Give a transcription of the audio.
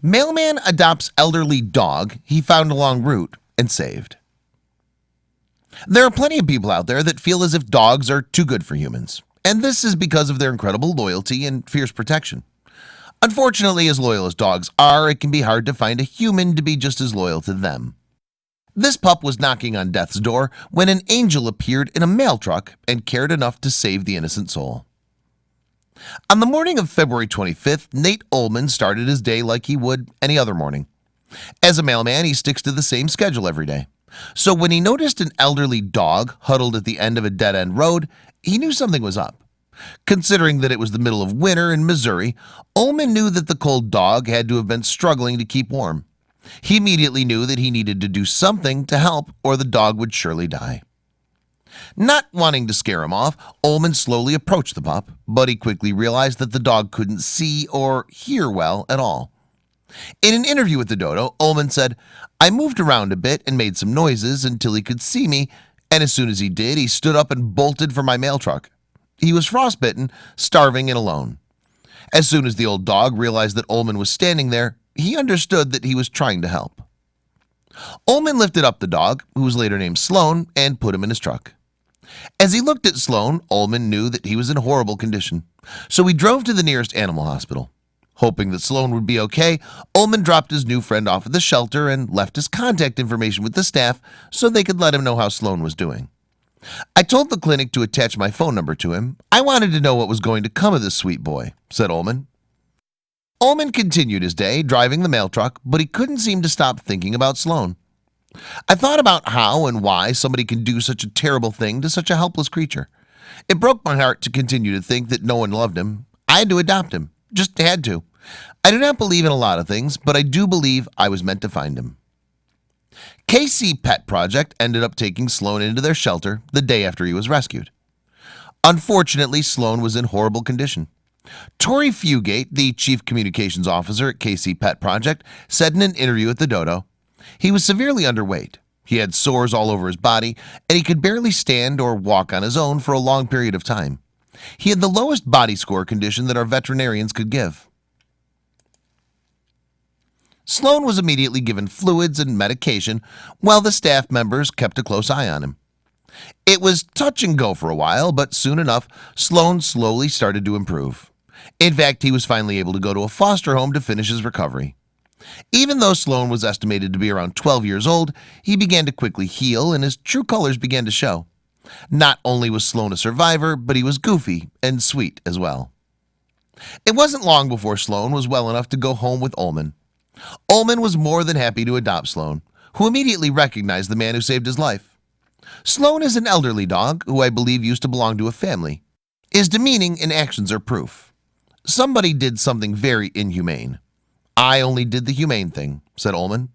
Mailman adopts elderly dog he found along route and saved. There are plenty of people out there that feel as if dogs are too good for humans, and this is because of their incredible loyalty and fierce protection. Unfortunately, as loyal as dogs are, it can be hard to find a human to be just as loyal to them. This pup was knocking on death's door when an angel appeared in a mail truck and cared enough to save the innocent soul. On the morning of February 25th, Nate Ullman started his day like he would any other morning. As a mailman, he sticks to the same schedule every day. So when he noticed an elderly dog huddled at the end of a dead-end road, he knew something was up. Considering that it was the middle of winter in Missouri, Ullman knew that the cold dog had to have been struggling to keep warm. He immediately knew that he needed to do something to help, or the dog would surely die. Not wanting to scare him off, Ullman slowly approached the pup, but he quickly realized that the dog couldn't see or hear well at all. In an interview with the dodo, Ullman said, "I moved around a bit and made some noises until he could see me, and as soon as he did, he stood up and bolted for my mail truck. He was frostbitten, starving, and alone." As soon as the old dog realized that Ullman was standing there, he understood that he was trying to help. Ullman lifted up the dog, who was later named Sloan, and put him in his truck. As he looked at Sloan, Ullman knew that he was in horrible condition, so he drove to the nearest animal hospital. Hoping that Sloan would be okay, Ullman dropped his new friend off at the shelter and left his contact information with the staff so they could let him know how Sloan was doing. "I told the clinic to attach my phone number to him. I wanted to know what was going to come of this sweet boy," said Ullman. Ullman continued his day driving the mail truck, but he couldn't seem to stop thinking about Sloan. "I thought about how and why somebody can do such a terrible thing to such a helpless creature. It broke my heart to continue to think that no one loved him. I had to adopt him. Just had to. I do not believe in a lot of things, but I do believe I was meant to find him." KC Pet Project ended up taking Sloan into their shelter the day after he was rescued. Unfortunately, Sloan was in horrible condition. Tori Fugate, the chief communications officer at KC Pet Project, said in an interview with the dodo, "He was severely underweight. He had sores all over his body, and he could barely stand or walk on his own for a long period of time. He had the lowest body score condition that our veterinarians could give." Sloan was immediately given fluids and medication while the staff members kept a close eye on him. It was touch and go for a while, but soon enough, Sloan slowly started to improve. In fact, he was finally able to go to a foster home to finish his recovery. Even though Sloan was estimated to be around 12 years old, he began to quickly heal and his true colors began to show. Not only was Sloan a survivor, but he was goofy and sweet as well. It wasn't long before Sloan was well enough to go home with Ullman. Ullman was more than happy to adopt Sloan, who immediately recognized the man who saved his life. Sloan is an elderly dog who I believe used to belong to a family. His demeaning and actions are proof. Somebody did something very inhumane. I only did the humane thing, said Ullman.